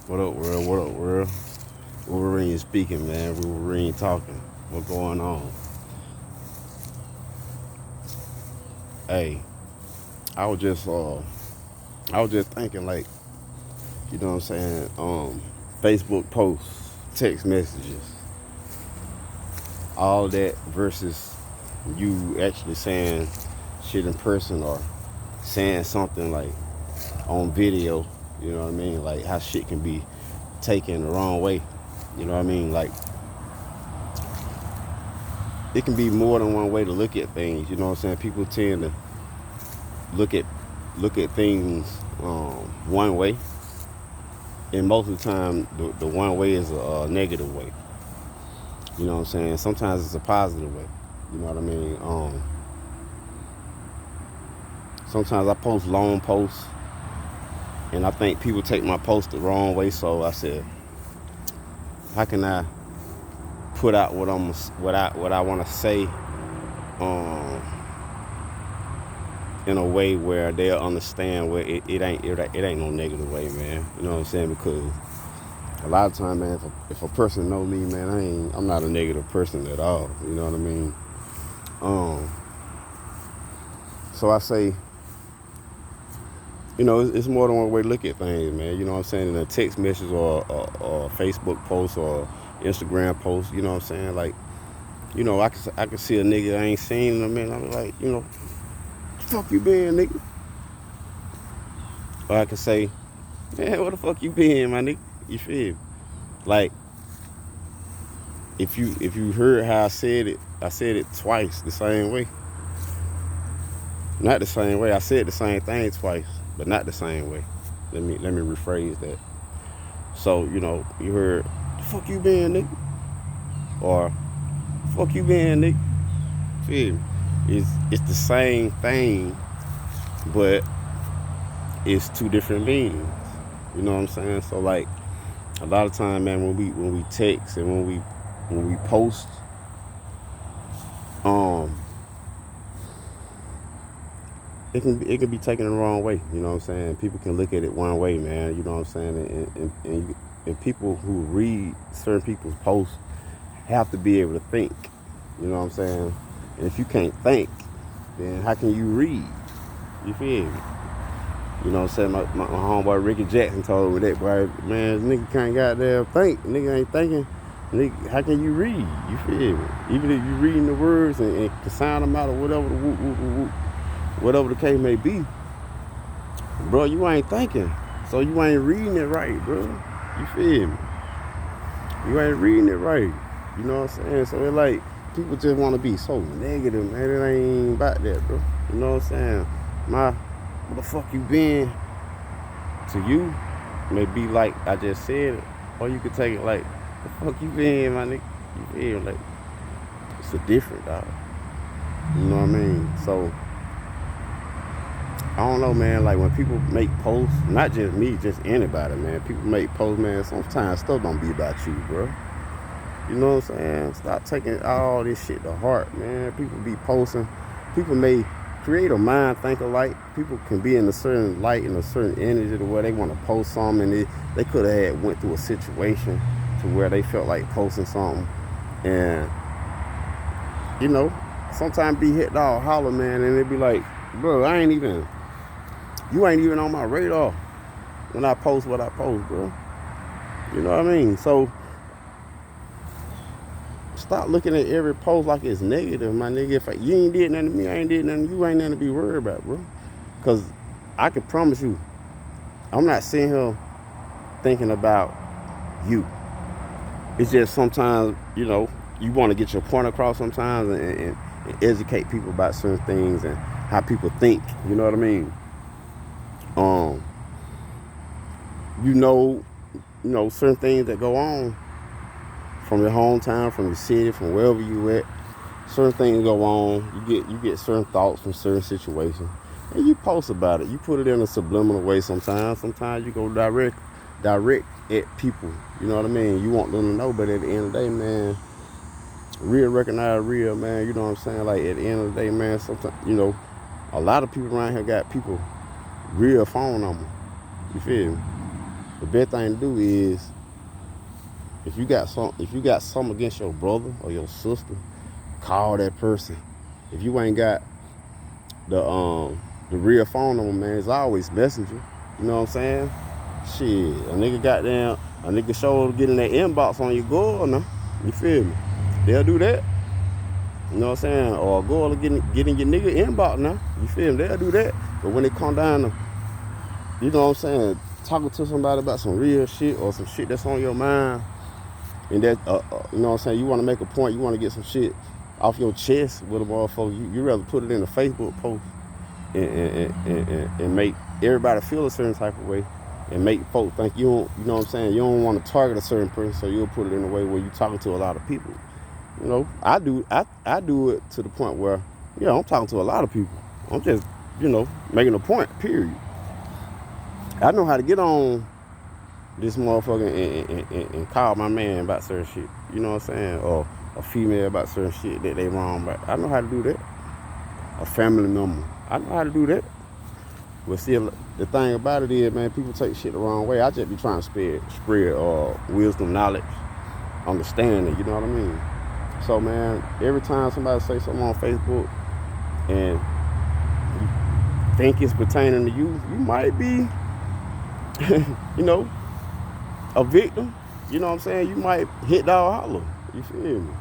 What up, world? What up, world? Wolverine speaking, man. Wolverine talking. What going on? Hey, I was just thinking, like, you know what I'm saying? Facebook posts, text messages, all that versus you actually saying shit in person or saying something like on video. You know what I mean? Like how shit can be taken the wrong way. You know what I mean? Like it can be more than one way to look at things. You know what I'm saying? People tend to look at look at things one way, and most of the time, the one way is a negative way. You know what I'm saying? Sometimes it's a positive way. You know what I mean? Sometimes I post long posts, and I think people take my post the wrong way. So I said, how can I put out what I want to say um, in a way where they'll understand where it ain't no negative way, man. You know what I'm saying? Because a lot of time, man, if a person know me, man, I'm not a negative person at all. You know what I mean? Um, so I say, it's more than one way to look at things, man. You know what I'm saying? In a text message or Facebook post or Instagram post, you know what I'm saying? Like, I can see a nigga I ain't seen in a minute. I'm like, fuck you been, nigga? Or I can say, man, where the fuck you been, my nigga? You feel me? Like, if you heard how I said it twice the same way. Not the same way. I said the same thing twice, but not the same way. Let me rephrase that. So, you heard, fuck you been, nigga? Or fuck you been, nigga? Feel me? It's the same thing, but it's two different meanings. You know what I'm saying? So like a lot of time, man, when we text and when we post, um, it can be taken the wrong way. You know what I'm saying? People can look at it one way, man. You know what I'm saying? And people who read certain people's posts have to be able to think. You know what I'm saying? And if you can't think, then how can you read? You feel me? You know what I'm saying? My homeboy Ricky Jackson told me that, boy, man, nigga can't goddamn think. Nigga ain't thinking. Nigga, how can you read? You feel me? Even if you reading the words and can sound them out or whatever the whatever the case may be, bro, you ain't thinking. So you ain't reading it right, bro. You feel me? You ain't reading it right. You know what I'm saying? So it's like people just want to be so negative, man. It ain't about that, bro. You know what I'm saying? Where the fuck you been? To you, may be like I just said it, or you could take it like, the fuck you been, my nigga? You feel like it's a different dog. You know what I mean? So I don't know, man. Like when people make posts, not just me, just anybody, man. People make posts, man. Sometimes stuff don't be about you, bro. You know what I'm saying? Stop taking all this shit to heart, man. People be posting. People may create a mind think alike. People can be in a certain light and a certain energy to where they want to post something, and they could have had went through a situation to where they felt like posting something, and sometimes be hit all holler, man, and it be like, bro, you ain't even on my radar when I post what I post, bro. You know what I mean? So stop looking at every post like it's negative, my nigga. If you ain't did nothing to me, I ain't did nothing to you, ain't nothing to be worried about, bro. Because I can promise you, I'm not sitting here thinking about you. It's just sometimes, you want to get your point across sometimes and educate people about certain things and how people think. You know what I mean? Um, you know, certain things that go on from your hometown, from your city, from wherever you at. Certain things go on. You get certain thoughts from certain situations, and you post about it. You put it in a subliminal way. Sometimes you go direct at people. You know what I mean? You want them to know, but at the end of the day, man, real recognize real, man. You know what I'm saying? Like at the end of the day, man, sometimes a lot of people around here got people real phone numbers. You feel me? The best thing to do is if you got something against your brother or your sister, call that person. If you ain't got the real phone number, man, it's always messenger. You know what I'm saying? Shit, a nigga sure get in that inbox on your girl now. You feel me? They'll do that. You know what I'm saying? Or a girl will get in your nigga inbox now. You feel me? They'll do that. But when it come down to, you know what I'm saying, talking to somebody about some real shit or some shit that's on your mind, and that, you know what I'm saying, you want to make a point, you want to get some shit off your chest with a motherfucker, you rather put it in a Facebook post and make everybody feel a certain type of way and make folks think you don't, you know what I'm saying, you don't want to target a certain person, so you'll put it in a way where you're talking to a lot of people. You know, I do it to the point where, yeah, I'm talking to a lot of people. I'm just, you know, making a point, period. I know how to get on this motherfucker and call my man about certain shit. You know what I'm saying? Or a female about certain shit that they wrong about. I know how to do that. A family member. I know how to do that. But still, the thing about it is, man, people take shit the wrong way. I just be trying to spread wisdom, knowledge, understanding, you know what I mean? So, man, every time somebody say something on Facebook and you think it's pertaining to you, you might be, you know, a victim. You know what I'm saying? You might hit dog holler. You feel me?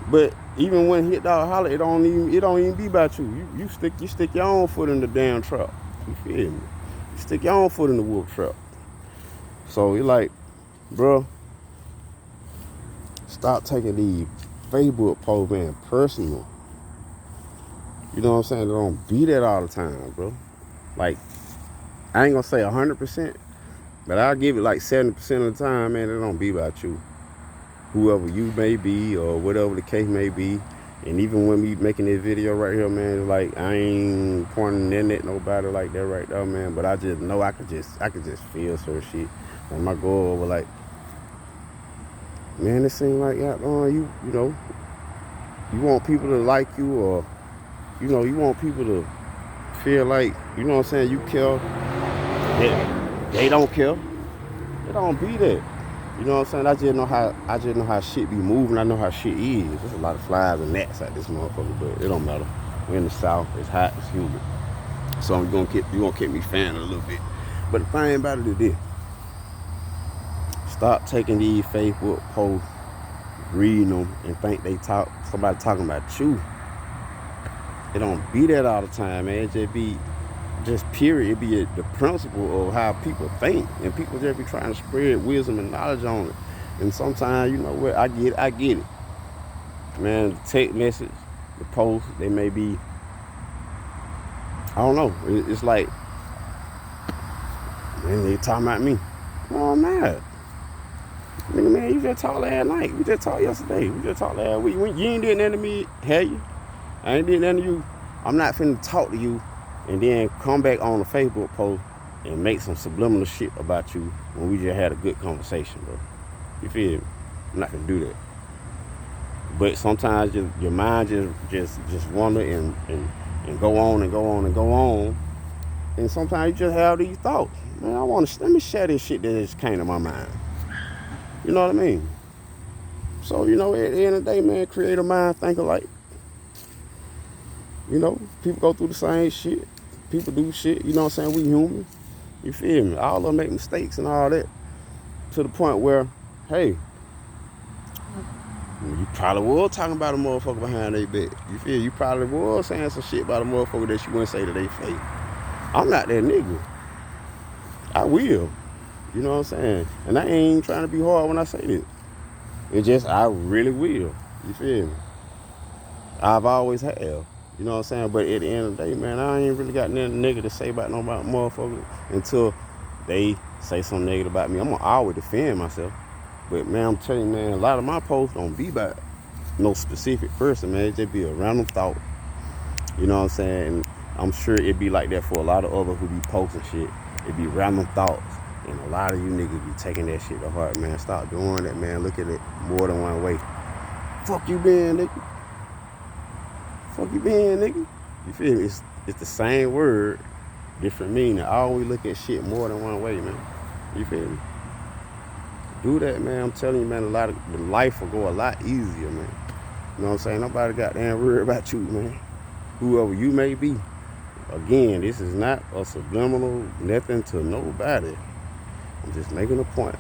But even when hit dog holler, it don't even be about you. You stick your own foot in the damn trap. You feel me? You stick your own foot in the wolf trap. So you're like, bro, stop taking these Facebook posts, man, personal. You know what I'm saying? They don't be that all the time, bro. Like, I ain't gonna say 100%, but I'll give it like 70% of the time, man, it don't be about you. Whoever you may be or whatever the case may be. And even when we making this video right here, man, it's like I ain't pointing in at nobody like that right there, man. But I just know I could just feel certain shit. And my goal over like, man, it seems like you know, you want people to like you, or you know, you want people to feel like, you know what I'm saying, you care. They don't care. It don't be that. You know what I'm saying? I just know how shit be moving. I know how shit is. There's a lot of flies and gnats at this motherfucker, but it don't matter. We're in the South. It's hot. It's humid. So you gonna keep me fanning a little bit. But the thing about it is this: stop taking these Facebook posts, reading them, and think somebody talking about you. It don't be that all the time, man. It just period. It be the principle of how people think, and people just be trying to spread wisdom and knowledge on it. And sometimes, you know what, I get it. Man, the text message, the post, they may be, I don't know. It's like, man, they talking about me. No, I'm not. Nigga, man, you just talked last night. We just talked yesterday. We just talked last week. You ain't did nothing to me, have you? I ain't did nothing to you. I'm not finna talk to you and then come back on a Facebook post and make some subliminal shit about you when we just had a good conversation, bro. You feel me? I'm not gonna do that. But sometimes your mind just wander and go on and go on and go on. And sometimes you just have these thoughts. Man, let me share this shit that just came to my mind. You know what I mean? So, you know, at the end of the day, man, create a mind, think alike. You know, people go through the same shit. People do shit, you know what I'm saying? We human. You feel me? All of them make mistakes and all that. To the point where, hey, you probably was talking about a motherfucker behind their back. You feel? You probably was saying some shit about a motherfucker that you wouldn't say to their face. I'm not that nigga. I will. You know what I'm saying? And I ain't trying to be hard when I say this. It's just, I really will. You feel me? I've always have. You know what I'm saying? But at the end of the day, man, I ain't really got nothing negative to say about nobody motherfucker until they say something negative about me. I'm gonna always defend myself. But man, I'm telling you, man, a lot of my posts don't be about no specific person, man. It just be a random thought. You know what I'm saying? And I'm sure it be like that for a lot of others who be posting shit. It be random thoughts. And a lot of you niggas be taking that shit to heart, man. Stop doing that, man. Look at it more than one way. Fuck you, man, nigga. Fuck you been, nigga. You feel me? It's the same word, different meaning. I always look at shit more than one way, man. You feel me? do that, man, I'm telling you, man, the life will go a lot easier, man. You know what I'm saying? Nobody goddamn worry about you, man. Whoever you may be. Again, this is not a subliminal, nothing to nobody. I'm just making a point.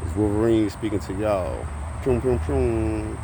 It's Wolverine speaking to y'all. Pum, pum, pum.